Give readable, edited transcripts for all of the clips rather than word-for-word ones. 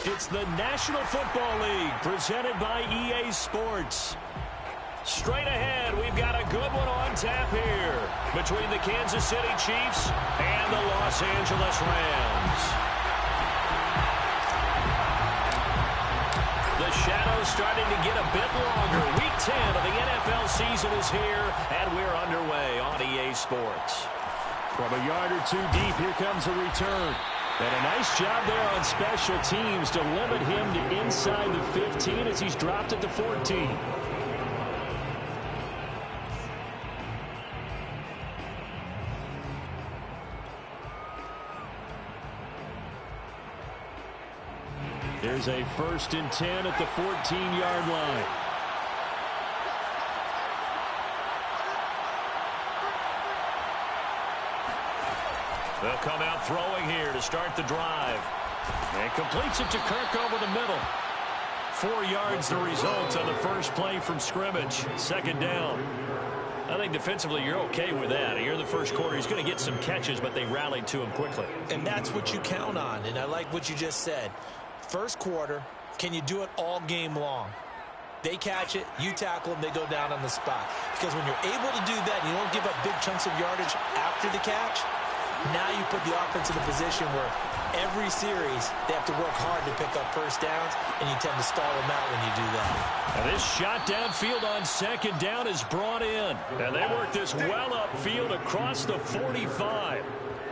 It's the National Football League presented by EA Sports. Straight ahead, we've got a good one on tap here between the Kansas City Chiefs and the Los Angeles Rams. The shadow's starting to get a bit longer. Week 10 of the NFL season is here, and we're underway on EA Sports. From a yard or two deep, here comes a return. And a nice job there on special teams to limit him to inside the 15 as he's dropped at the 14. There's a 1st and 10 at the 14-yard line. They'll come out throwing here to start the drive. And completes it to Kirk over the middle. 4 yards the result on the first play from scrimmage. 2nd down. I think defensively you're okay with that. Here in the first quarter, he's going to get some catches, but they rallied to him quickly. And that's what you count on, and I like what you just said. First quarter, can you do it all game long? They catch it, you tackle them, they go down on the spot. Because when you're able to do that, you don't give up big chunks of yardage after the catch. Now you put the offense in a position where every series they have to work hard to pick up first downs, and you tend to stall them out when you do that. Now this shot downfield on 2nd down is brought in. And they work this well upfield across the 45.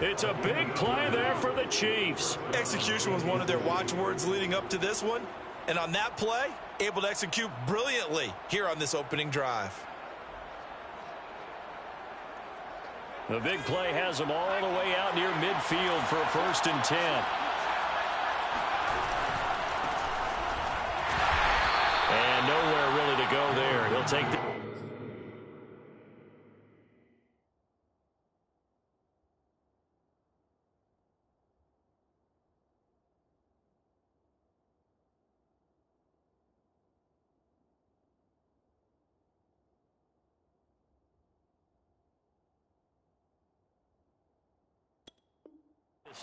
It's a big play there for the Chiefs. Execution was one of their watchwords leading up to this one. And on that play, able to execute brilliantly here on this opening drive. The big play has them all the way out near midfield for a 1st and 10. And nowhere really to go there. He'll take the...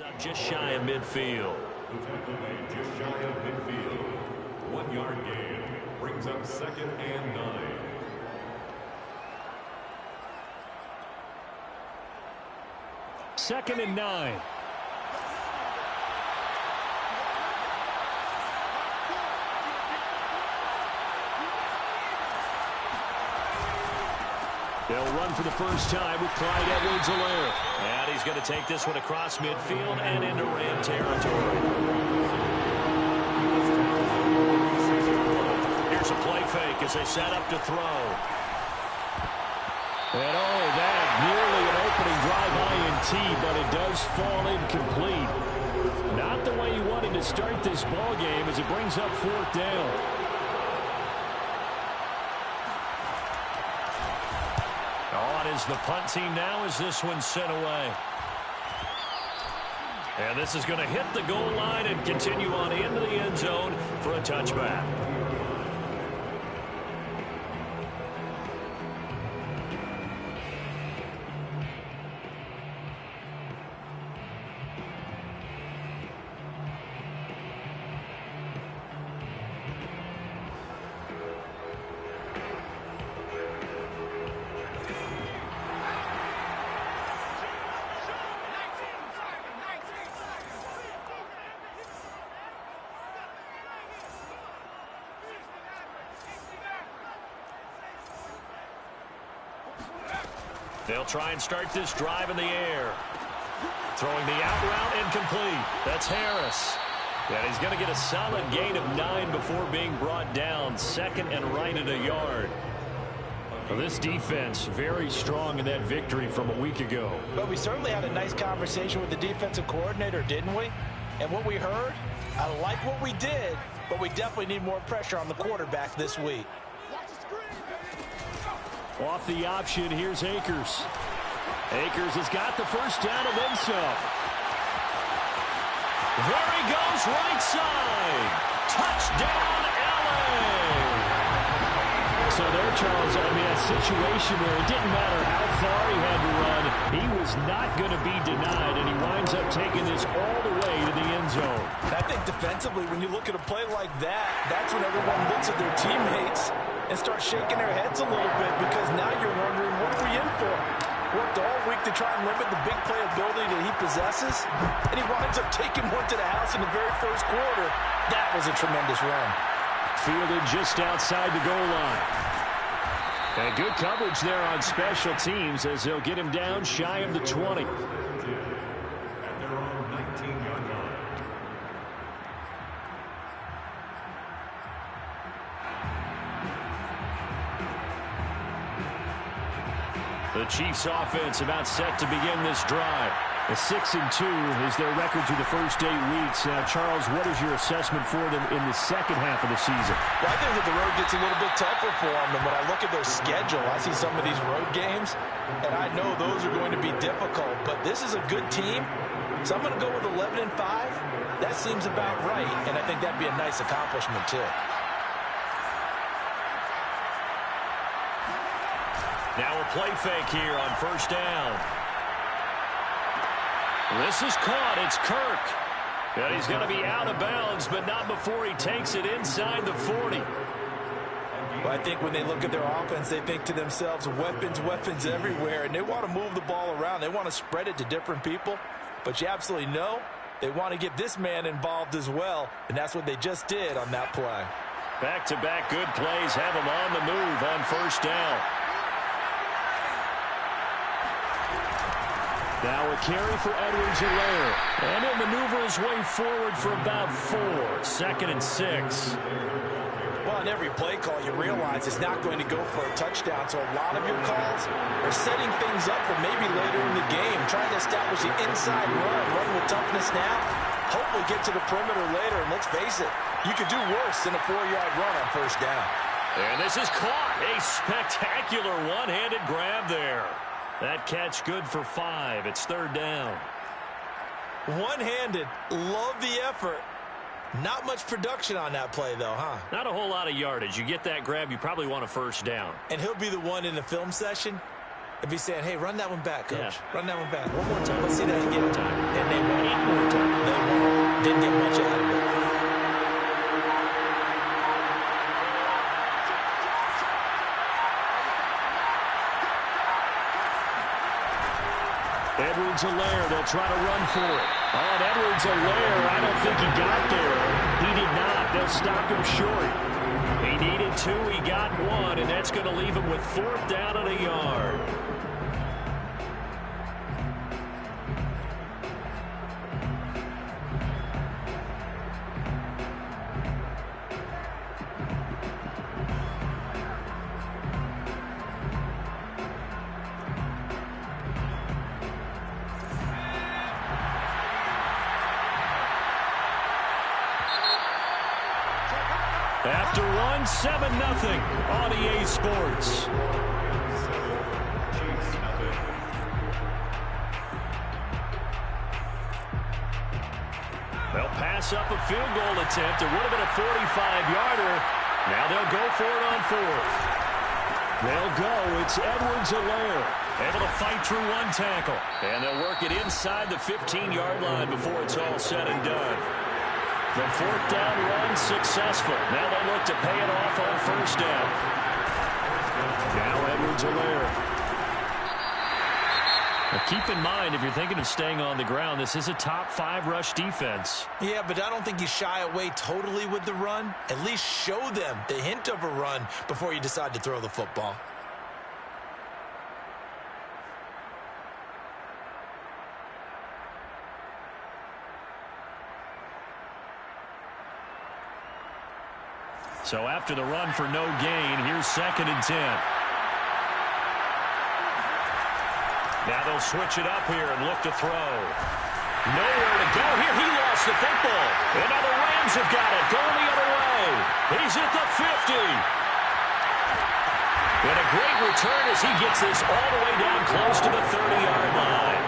Up just shy of midfield. Just shy of midfield. 1-yard gain brings up 2nd and 9. Second and 9. They'll run for the first time with Clyde Edwards-Helaire. And he's going to take this one across midfield and into Ram territory. Here's a play fake as they set up to throw. And that nearly an opening drive INT, but it does fall incomplete. Not the way he wanted to start this ball game as it brings up 4th down. Is the punt team now as this one's sent away. And this is going to hit the goal line and continue on into the end zone for a touchback. They'll try and start this drive in the air. Throwing the out route incomplete. That's Harris. And he's going to get a solid gain of 9 before being brought down. 2nd and right at a yard. Well, this defense very strong in that victory from a week ago. But we certainly had a nice conversation with the defensive coordinator, didn't we? And what we heard, I like what we did, but we definitely need more pressure on the quarterback this week. Off the option, here's Akers. Akers has got the first down and then some. There he goes, right side. Touchdown, LA. So there, Charles, I mean, a situation where it didn't matter how far he had to run, he was not going to be denied, and he winds up taking this all the way to the end zone. I think defensively, when you look at a play like that, that's when everyone looks at their teammates and starts shaking their heads a little bit, because now you're wondering, what are we in for? Worked all week to try and limit the big play ability that he possesses, and he winds up taking one to the house in the very first quarter. That was a tremendous run. Fielded just outside the goal line. And good coverage there on special teams as they'll get him down shy of the 20. At their own 19-yard line. The Chiefs offense about set to begin this drive. A 6-2 is their record through the first 8 weeks. Now, Charles, what is your assessment for them in the second half of the season? Well, I think that the road gets a little bit tougher for them. And when I look at their schedule, I see some of these road games, and I know those are going to be difficult. But this is a good team, so I'm going to go with 11-5. That seems about right, and I think that'd be a nice accomplishment, too. Now a play fake here on first down. This is caught. It's Kirk. And he's going to be out of bounds, but not before he takes it inside the 40. Well, I think when they look at their offense, they think to themselves, weapons, weapons everywhere, and they want to move the ball around. They want to spread it to different people, but you absolutely know they want to get this man involved as well, and that's what they just did on that play. Back-to-back good plays have him on the move on first down. Now a carry for Edwards-Helaire. And he'll maneuver his way forward for about 4. 2nd and 6. Well, on every play call, you realize it's not going to go for a touchdown, so a lot of your calls are setting things up for maybe later in the game, trying to establish the inside run with toughness now, hopefully get to the perimeter later, and let's face it, you could do worse than a 4-yard run on first down. And this is caught. A spectacular one-handed grab there. That catch good for 5. It's 3rd down. One-handed. Love the effort. Not much production on that play, though, huh? Not a whole lot of yardage. You get that grab, you probably want a first down. And he'll be the one in the film session and be saying, hey, run that one back, Coach. Yeah. Run that one back. One more time. Let's see that again. And they won 8 more times. They won. Didn't get much out of it. Edwards-Helaire, they'll try to run for it. On Edwards-Helaire, I don't think he got there. He did not. They'll stop him short. He needed 2. He got 1, and that's going to leave him with 4th down and a yard. After 1, 7-0 on EA Sports. They'll pass up a field goal attempt. It would have been a 45-yarder. Now they'll go for it on 4th. They'll go. It's Edwards-Helaire. Able to fight through 1 tackle. And they'll work it inside the 15-yard line before it's all said and done. The 4th down run successful. Now they look to pay it off on first down. Now Edwards-Helaire. Now keep in mind, if you're thinking of staying on the ground, this is a top 5 rush defense. Yeah, but I don't think you shy away totally with the run. At least show them the hint of a run before you decide to throw the football. So after the run for no gain, here's 2nd and 10. Now they'll switch it up here and look to throw. Nowhere to go here. He lost the football. And now the Rams have got it. Going the other way. He's at the 50. And a great return as he gets this all the way down close to the 30-yard line.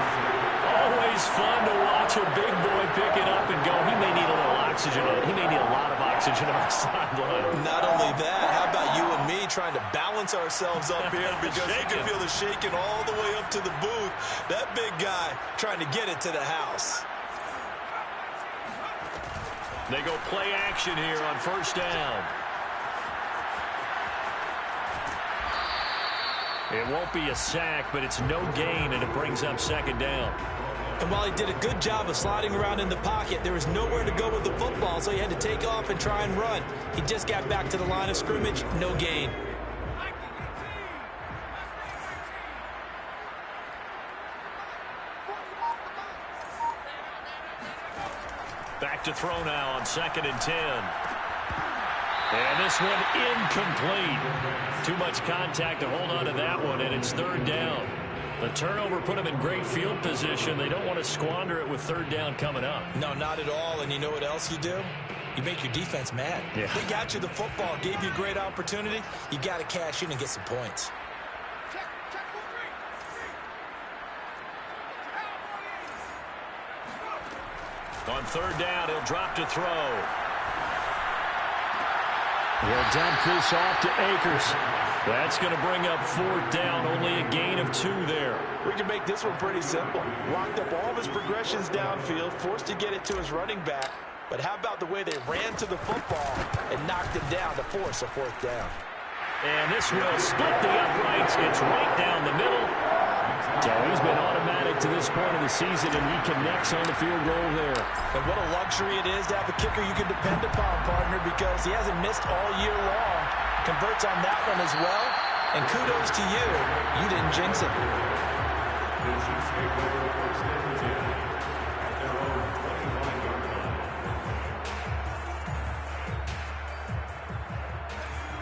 Always fun to watch a big boy pick it up and go. He may need a little oxygen. He may need a lot of oxygen on the sideline. Not only that, how about you and me trying to balance ourselves up here because you can feel the shaking all the way up to the booth. That big guy trying to get it to the house. They go play action here on first down. It won't be a sack, but it's no gain, and it brings up second down. And while he did a good job of sliding around in the pocket, there was nowhere to go with the football, so he had to take off and try and run. He just got back to the line of scrimmage, no gain. Back to throw now on 2nd and 10. And this one incomplete. Too much contact to hold on to that one, and it's 3rd down. The turnover put them in great field position. They don't want to squander it with 3rd down coming up. No, not at all. And you know what else you do? You make your defense mad. Yeah. They got you the football, gave you a great opportunity. You got to cash in and get some points. On 3rd down, he'll drop to throw. He'll dump this off to Akers. That's going to bring up 4th down. Only a gain of 2 there. We can make this one pretty simple. Locked up all of his progressions downfield, forced to get it to his running back. But how about the way they ran to the football and knocked him down to force a 4th down? And this will split the uprights. It's right down the middle. So he's been automatic to this point of the season, and he connects on the field goal there. And what a luxury it is to have a kicker you can depend upon, partner, because he hasn't missed all year long. Converts on that one as well. And kudos to you. You didn't jinx it.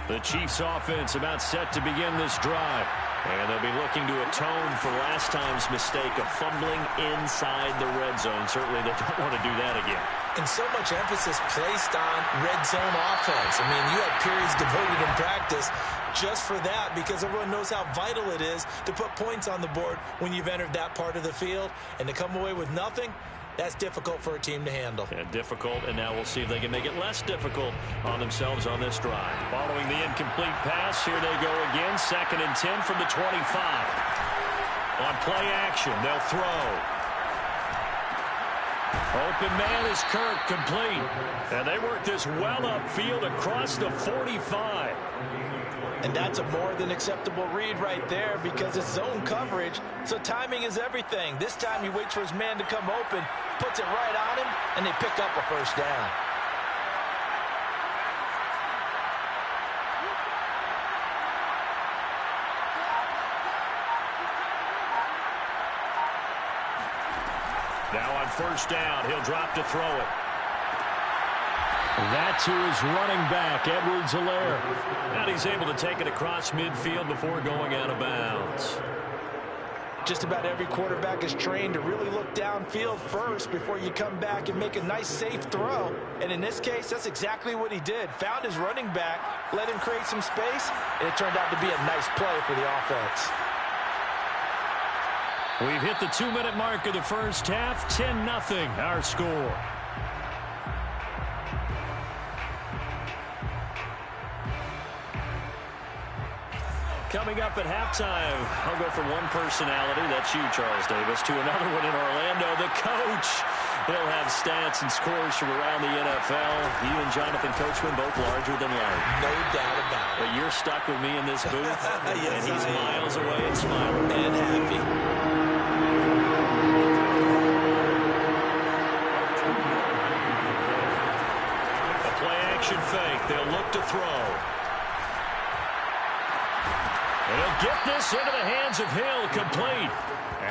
The Chiefs offense about set to begin this drive. And they'll be looking to atone for last time's mistake of fumbling inside the red zone. Certainly they don't want to do that again. And so much emphasis placed on red zone offense. I mean, you have periods devoted in practice just for that because everyone knows how vital it is to put points on the board when you've entered that part of the field. And to come away with nothing, that's difficult for a team to handle. Yeah, difficult, and now we'll see if they can make it less difficult on themselves on this drive. Following the incomplete pass, here they go again. 2nd and 10 from the 25. On play action, they'll throw. Open man is Kirk, complete. And they work this well upfield across the 45. And that's a more than acceptable read right there because it's zone coverage, so timing is everything. This time he waits for his man to come open, puts it right on him, and they pick up a 1st down. Now on 1st down, he'll drop to throw it. That's who is running back, Edwards-Helaire. And he's able to take it across midfield before going out of bounds. Just about every quarterback is trained to really look downfield first before you come back and make a nice, safe throw. And in this case, that's exactly what he did. Found his running back, let him create some space, and it turned out to be a nice play for the offense. We've hit the 2-minute mark of the first half. 10-0 our score. Coming up at halftime, I'll go from one personality, that's you, Charles Davis, to another one in Orlando, the coach. He'll have stats and scores from around the NFL. You and Jonathan Coachman both larger than life. No doubt about it. But you're stuck with me in this booth, Yes, and he's I am. miles away and smiling. And happy. A play-action fake. They'll look to throw. And he'll get this into the hands of Hill, complete.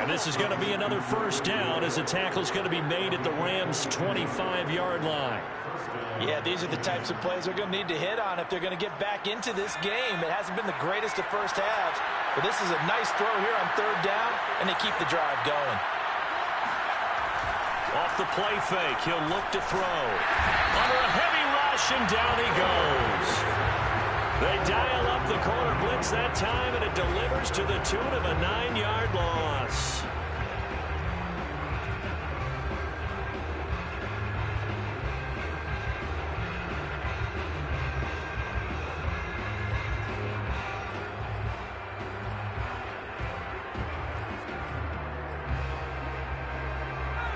And this is going to be another 1st down as the tackle is going to be made at the Rams' 25-yard line. Yeah, these are the types of plays they're going to need to hit on if they're going to get back into this game. It hasn't been the greatest of first halves, but this is a nice throw here on 3rd down, and they keep the drive going. Off the play fake, he'll look to throw. Under a heavy rush, and down he goes. They dial up the corner blitz that time, and it delivers to the tune of a 9-yard loss.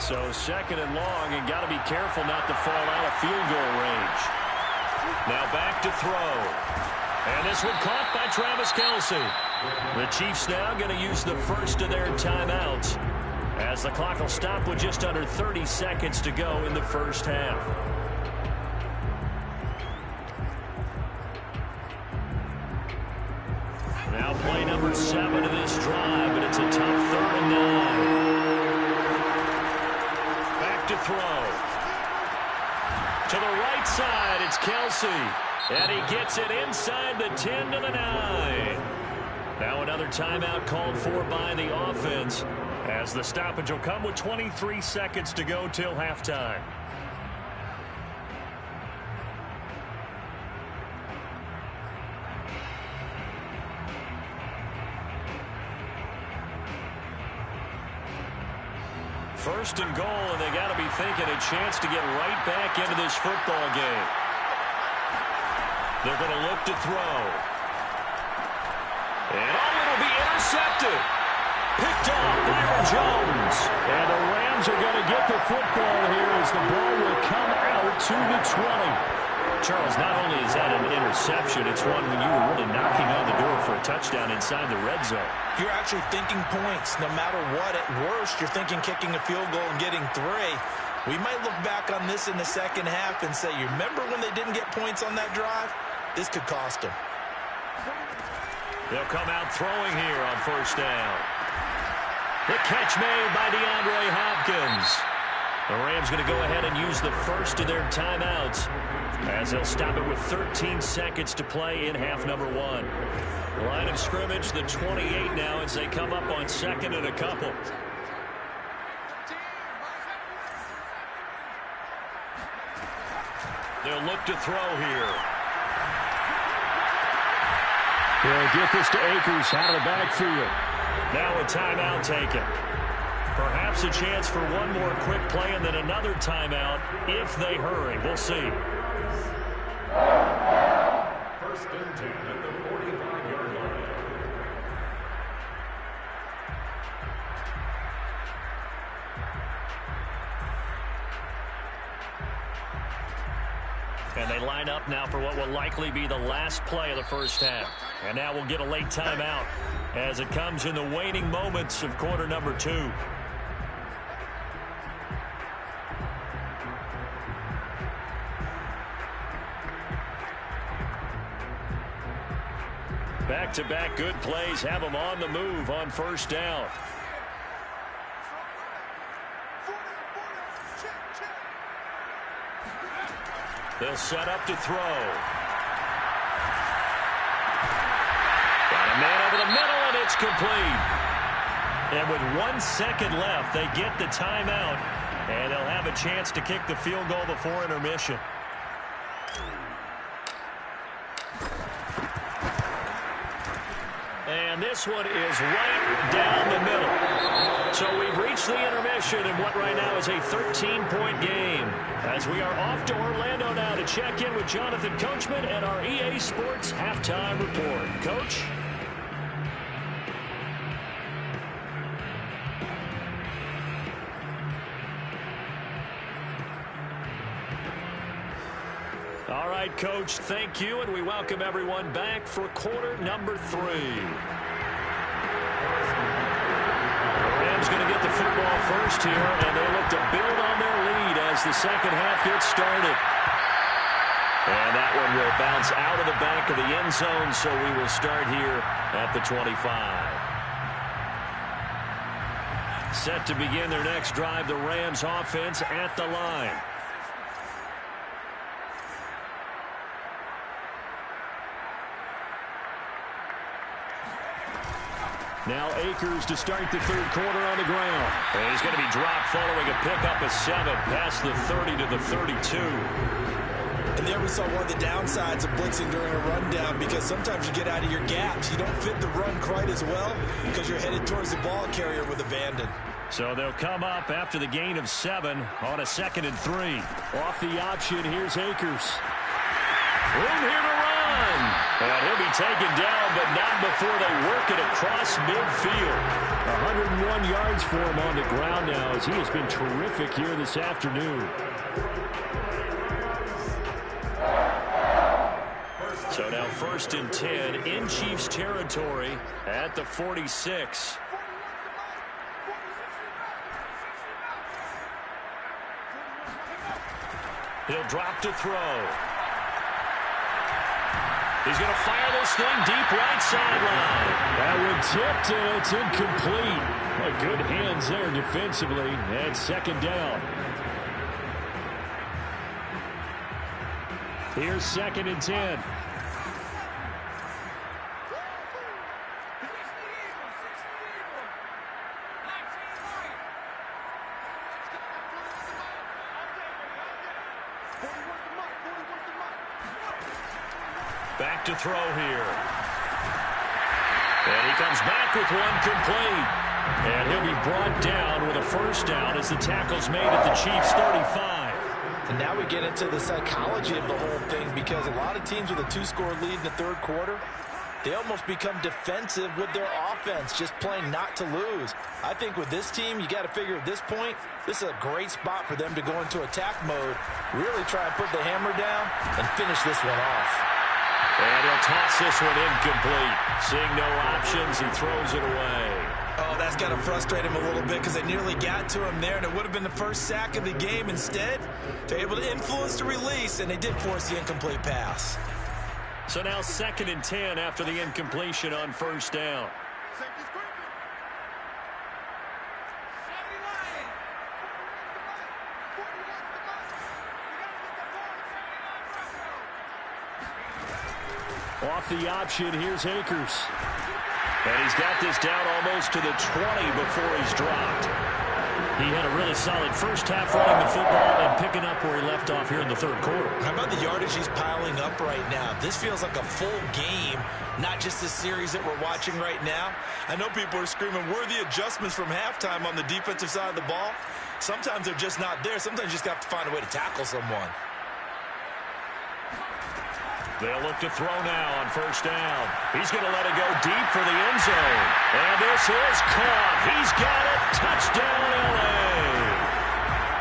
So second and long, and got to be careful not to fall out of field goal range. Now back to throw. And this one caught by Travis Kelce. The Chiefs now going to use the first of their timeouts, as the clock will stop with just under 30 seconds to go in the first half. Now play number 7 of this drive, but it's a tough 3rd and 9. Back to throw. To the right side, it's Kelce. And he gets it inside the 10 to the 9. Now another timeout called for by the offense, as the stoppage will come with 23 seconds to go till halftime. First and goal, and they got to be thinking a chance to get right back into this football game. They're going to look to throw. And it'll be intercepted. Picked off by Jones. And the Rams are going to get the football here as the ball will come out to the 20. Charles, not only is that an interception, it's one when you were really knocking on the door for a touchdown inside the red zone. You're actually thinking points. No matter what, at worst, you're thinking kicking a field goal and getting 3. We might look back on this in the second half and say, you remember when they didn't get points on that drive? This could cost them. They'll come out throwing here on first down. The catch made by DeAndre Hopkins. The Rams going to go ahead and use the first of their timeouts, as they'll stop it with 13 seconds to play in half number 1. Line of scrimmage, the 28 now, as they come up on second and a couple. They'll look to throw here. They'll get this to Akers out of the backfield. Now a timeout taken. Perhaps a chance for one more quick play and then another timeout if they hurry. We'll see. First and 10 at the 45-yard line. And they line up now for what will likely be the last play of the first half. And now we'll get a late timeout as it comes in the waning moments of quarter number 2. Back-to-back good plays have them on the move on first down. They'll set up to throw. Got a man over the middle, and it's complete. And with 1 second left, they get the timeout, and they'll have a chance to kick the field goal before intermission. And this one is right down the middle. So we've reached the intermission in what right now is a 13-point game, as we are off to Orlando now to check in with Jonathan Coachman and our EA Sports Halftime Report. Coach? All right, Coach, thank you, and we welcome everyone back for quarter number 3. Rams going to get the football first here, and they look to build on their lead as the second half gets started. And that one will bounce out of the back of the end zone, so we will start here at the 25. Set to begin their next drive, the Rams offense at the line. Now Akers to start the third quarter on the ground. And he's going to be dropped following a pickup of 7 past the 30 to the 32. And there we saw one of the downsides of blitzing during a rundown, because sometimes you get out of your gaps. You don't fit the run quite as well because you're headed towards the ball carrier with abandon. So they'll come up after the gain of 7 on a 2nd and 3. Off the option, here's Akers. Room here to run. And he'll be taken down, but not before they work it across midfield. 101 yards for him on the ground now as he has been terrific here this afternoon. So now 1st and 10 in Chiefs territory at the 46. He'll drop to throw. He's going to fire this thing deep right sideline. That one tipped, and it's incomplete. Good hands there defensively, and 2nd down. Here's 2nd and 10. Back to throw here. And he comes back with one complete. And he'll be brought down with a 1st down as the tackle's made at the Chiefs' 35. And now we get into the psychology of the whole thing, because a lot of teams with a 2-score lead in the 3rd quarter, they almost become defensive with their offense, just playing not to lose. I think with this team, you got to figure at this point, this is a great spot for them to go into attack mode, really try and put the hammer down and finish this one off. And he'll toss this one incomplete. Seeing no options, he throws it away. Oh, that's got to frustrate him a little bit, because they nearly got to him there, and it would have been the first sack of the game. Instead, they're able to influence the release, and they did force the incomplete pass. So now 2nd and 10 after the incompletion on 1st down. Off the option, here's Akers. And he's got this down almost to the 20 before he's dropped. He had a really solid first half running the football and picking up where he left off here in the 3rd quarter. How about the yardage he's piling up right now? This feels like a full game, not just the series that we're watching right now. I know people are screaming, where are the adjustments from halftime on the defensive side of the ball? Sometimes they're just not there. Sometimes you just have to find a way to tackle someone. They'll look to throw now on 1st down. He's going to let it go deep for the end zone. And this is caught. He's got it. Touchdown, L.A.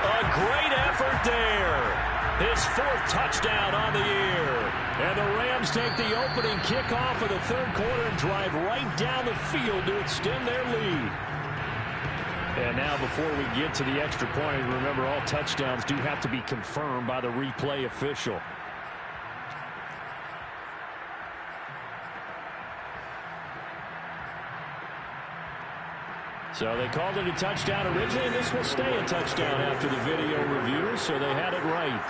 A great effort there. His 4th touchdown on the year. And the Rams take the opening kickoff of the 3rd quarter and drive right down the field to extend their lead. And now before we get to the extra point, remember all touchdowns do have to be confirmed by the replay official. So they called it a touchdown originally, and this will stay a touchdown after the video review, so they had it right.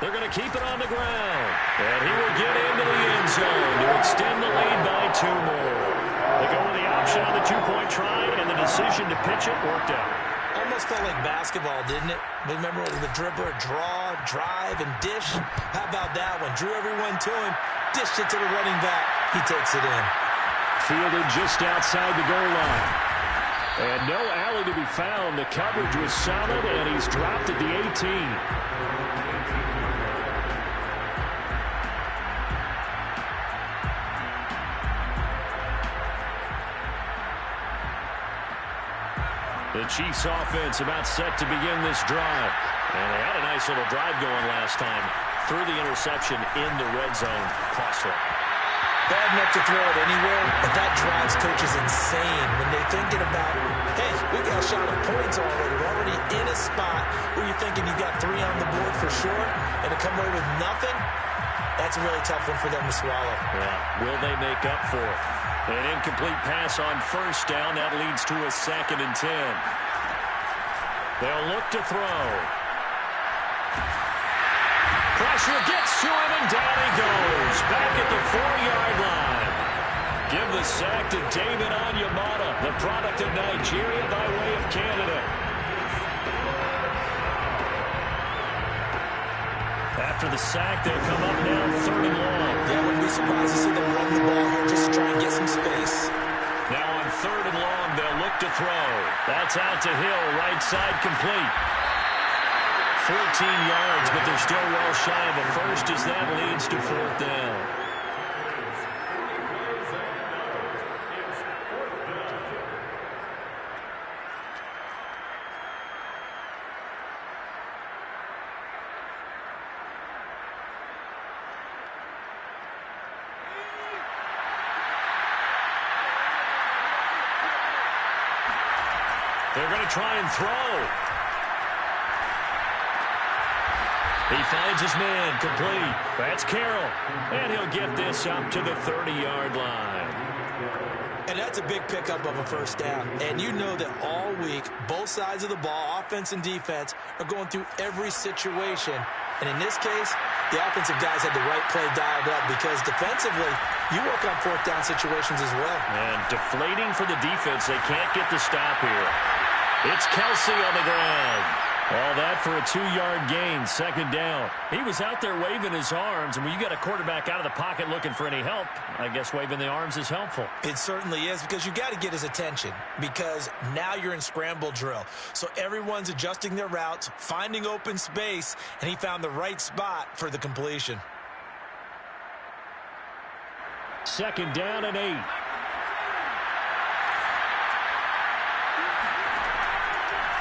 They're going to keep it on the ground. And he will get into the end zone to extend the lead by 2 more. They go with the option on the 2-point try, and the decision to pitch it worked out. Almost felt like basketball, didn't it? Remember the dribbler, draw, drive, and dish? How about that one? Drew everyone to him, dished it to the running back. He takes it in. Fielded just outside the goal line. And no alley to be found. The coverage was solid, and he's dropped at the 18. The Chiefs offense about set to begin this drive. And they had a nice little drive going last time. Threw the interception in the red zone. Costly. Bad enough to throw it anywhere, but that drives coaches insane when they're thinking about, hey, we got a shot at points already. We're already in a spot where you're thinking you got 3 on the board for sure, and to come away with nothing, that's a really tough one for them to swallow. Yeah. Will they make up for it? An incomplete pass on 1st down. That leads to a 2nd and 10. They'll look to throw. Pressure gets to him, and down he goes. Back at the 4-yard line. Give the sack to David Onyemata, the product of Nigeria by way of Canada. After the sack, they'll come up now 3rd and long. Yeah, I wouldn't be surprised to see them run the ball here just to try and get some space. Now on 3rd It's out to Hill, right side complete. 14 yards, but they're still well shy of a first as that leads to 4th down. They're going to try and throw. He finds his man, complete. That's Carroll. And he'll get this up to the 30-yard line. And that's a big pickup of a first down. And you know that all week, both sides of the ball, offense and defense, are going through every situation. And in this case, the offensive guys had the right play dialed up because defensively, you work on 4th down situations as well. And deflating for the defense. They can't get the stop here. It's Kelsey on the ground. All that for a 2-yard gain, 2nd down. He was out there waving his arms, and when you got a quarterback out of the pocket looking for any help, I guess waving the arms is helpful. It certainly is, because you got to get his attention, because now you're in scramble drill. So everyone's adjusting their routes, finding open space, and he found the right spot for the completion. 2nd down and 8.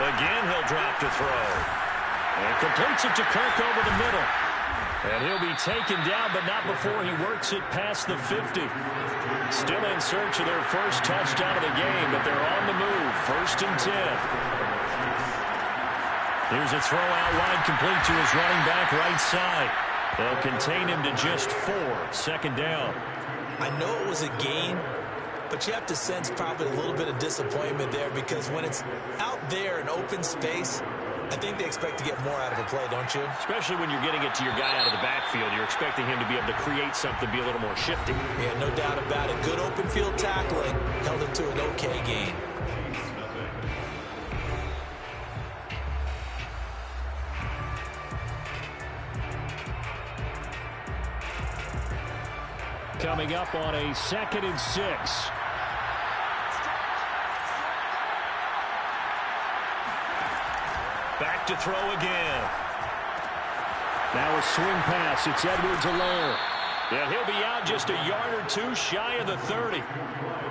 Again, he'll drop to throw. And completes it to Kirk over the middle. And he'll be taken down, but not before he works it past the 50. Still in search of their first touchdown of the game, but they're on the move. 1st and 10. Here's a throw out wide, complete to his running back right side. They'll contain him to just 4. 2nd down. I know it was a gain, but you have to sense probably a little bit of disappointment there, because when it's out there in open space, I think they expect to get more out of a play, don't you? Especially when you're getting it to your guy out of the backfield. You're expecting him to be able to create something, be a little more shifty. Yeah, no doubt about it. Good open field tackling held him to an okay gain. Coming up on a 2nd and 6. Back to throw again. Now a swing pass. It's Edwards-Helaire. And he'll be out just a yard or two shy of the 30.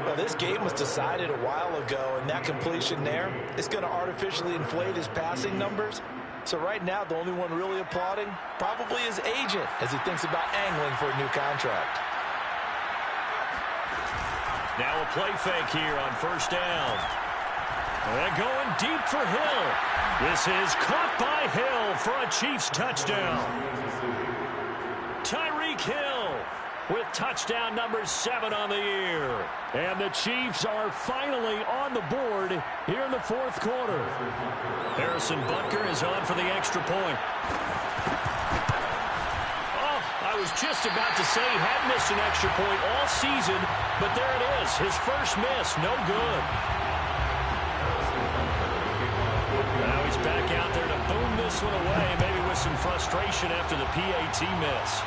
Well, this game was decided a while ago, and that completion there is going to artificially inflate his passing numbers. So right now, the only one really applauding probably his agent as he thinks about angling for a new contract. Now a play fake here on 1st down. They're going deep for Hill. This is caught by Hill for a Chiefs touchdown. Tyreek Hill with touchdown number 7 on the year. And the Chiefs are finally on the board here in the 4th quarter. Harrison Butker is on for the extra point. Oh, I was just about to say he had missed an extra point all season, but there it is. His first miss, no good. Now he's back out there to boom this one away, maybe with some frustration after the PAT miss.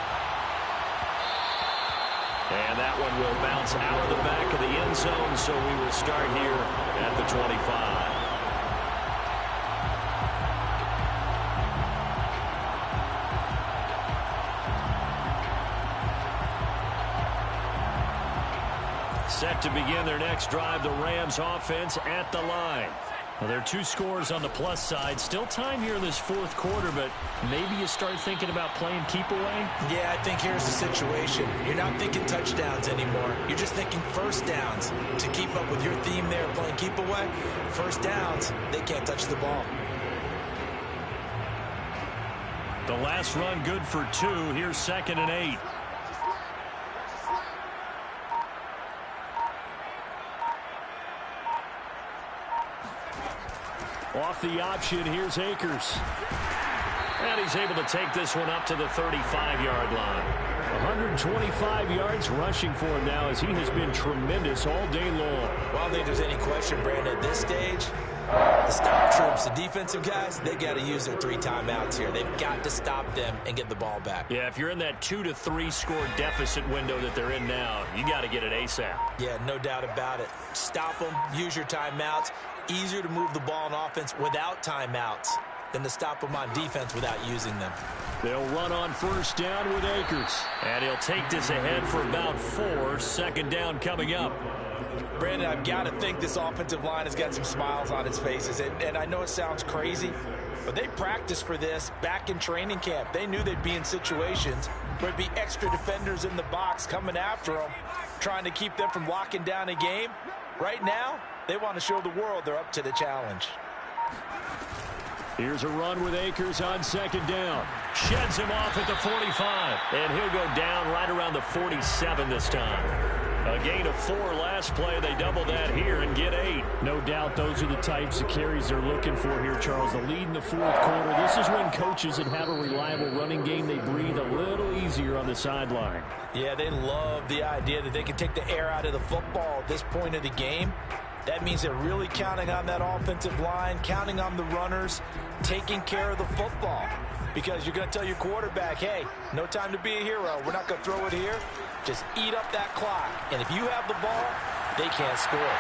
And that one will bounce out of the back of the end zone, so we will start here at the 25. Set to begin their next drive, the Rams offense at the line. Well, there are 2 scores on the plus side. Still time here in this 4th quarter, but maybe you start thinking about playing keep away? Yeah, I think here's the situation. You're not thinking touchdowns anymore. You're just thinking first downs. To keep up with your theme there, playing keep away, first downs, they can't touch the ball. The last run good for 2. Here's 2nd and 8. Off the option, here's Akers. And he's able to take this one up to the 35-yard line. 125 yards rushing for him now as he has been tremendous all day long. Well, I don't think there's any question, Brandon, at this stage, the stop troops, the defensive guys, they got to use their 3 timeouts here. They've got to stop them and get the ball back. Yeah, if you're in that 2 to 3 score deficit window that they're in now, you got to get it ASAP. Yeah, no doubt about it. Stop them, use your timeouts. Easier to move the ball on offense without timeouts than to stop them on defense without using them. They'll run on first down with Akers. And he'll take this ahead for about 4. Second down coming up. Brandon, I've got to think this offensive line has got some smiles on its faces. And I know it sounds crazy, but they practiced for this back in training camp. They knew they'd be in situations where there'd be extra defenders in the box coming after them, trying to keep them from locking down a game. Right now, they want to show the world they're up to the challenge. Here's a run with Akers on second down. Sheds him off at the 45. And he'll go down right around the 47 this time. A gain of 4 last play. They double that here and get 8. No doubt those are the types of carries they're looking for here, Charles. The lead in the fourth quarter. This is when coaches that have a reliable running game, they breathe a little easier on the sideline. Yeah, they love the idea that they can take the air out of the football at this point of the game. That means they're really counting on that offensive line, counting on the runners, taking care of the football. Because you're going to tell your quarterback, hey, no time to be a hero. We're not going to throw it here. Just eat up that clock. And if you have the ball, they can't score.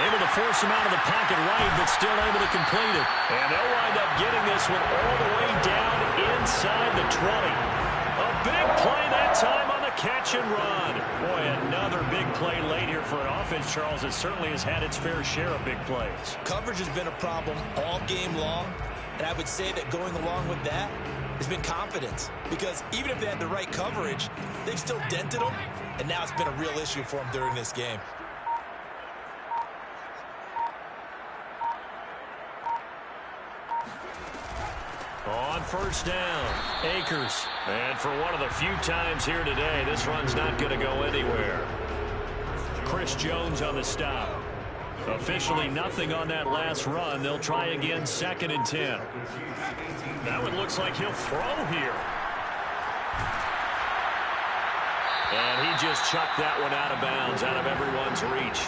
Able to force him out of the pocket right, but still able to complete it. And they'll wind up getting this one all the way down inside the 20. A big play that time on the catch and run. Boy, another big play late here for an offense, Charles, that certainly has had its fair share of big plays. Coverage has been a problem all game long, and I would say that going along with that has been confidence. Because even if they had the right coverage, they've still dented them, and now it's been a real issue for them during this game. On first down, Akers. And for one of the few times here today, this run's not going to go anywhere. Chris Jones on the stop. Officially nothing on that last run. They'll try again, 2nd and 10. That one looks like he'll throw here. And he just chucked that one out of bounds, out of everyone's reach.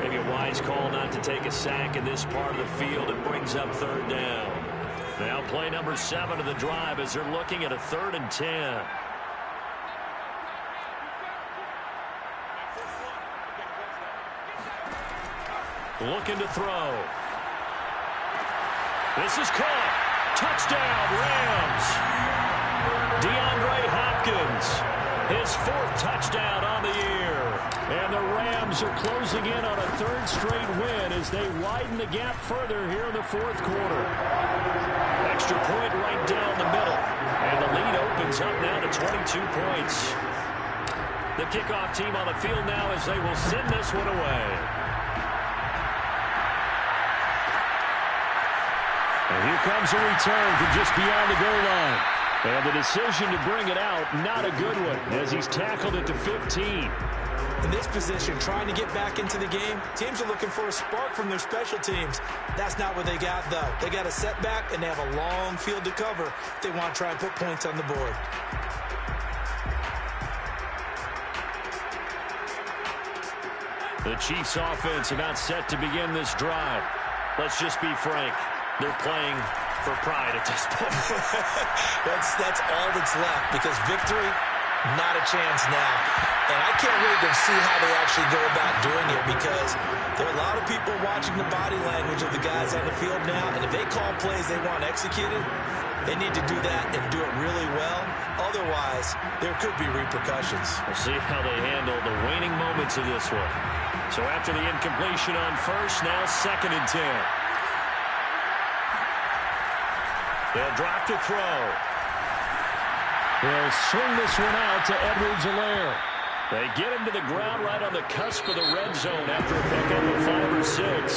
Maybe a wise call not to take a sack in this part of the field. It brings up 3rd down. Now play number 7 of the drive as they're looking at a 3rd and 10. Looking to throw. This is caught. Touchdown, Rams. DeAndre Hopkins, his 4th touchdown on the year. And the Rams are closing in on a 3rd straight win as they widen the gap further here in the 4th quarter. Extra point right down the middle. And the lead opens up now to 22 points. The kickoff team on the field now as they will send this one away. And here comes a return from just beyond the goal line. And the decision to bring it out, not a good one, as he's tackled at the 15. In this position, trying to get back into the game, teams are looking for a spark from their special teams. That's not what they got, though. They got a setback, and they have a long field to cover if they want to try and put points on the board. The Chiefs' offense about set to begin this drive. Let's just be frank. They're playing for pride at this point. That's all that's left, because victory, not a chance now. And I can't wait to see how they actually go about doing it, because there are a lot of people watching the body language of the guys on the field now, and if they call plays they want executed, they need to do that and do it really well. Otherwise, there could be repercussions. We'll see how they handle the waning moments of this one. So after the incompletion on first, now 2nd and 10. They'll drop to throw. They'll swing this one out to Edwards-Helaire. They get him to the ground right on the cusp of the red zone after a pickup of 5 or 6.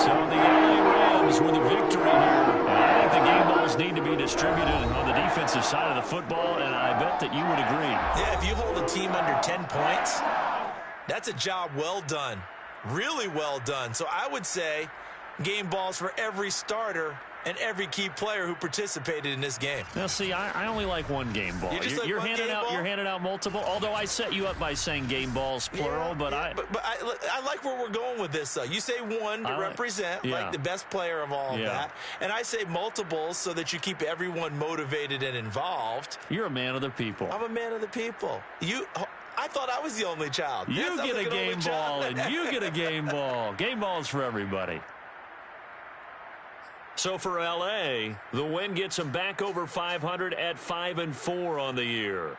So the LA Rams with a victory here. And I think the game balls need to be distributed on the defensive side of the football, and I bet that you would agree. Yeah, if you hold a team under 10 points, that's a job well done. Really well done. So I would say game balls for every starter and every key player who participated in this game. Now, see, I only like one game ball. You're handing out multiple. Although I set you up by saying game balls plural, but I like where we're going with this. Though you say one to represent like the best player of all of that, and I say multiples so that you keep everyone motivated and involved. You're a man of the people. I'm a man of the people. I thought I was the only child. You get a game ball, and you get a game ball. Game balls for everybody. So for L.A., the win gets them back over 500 at 5-4 on the year.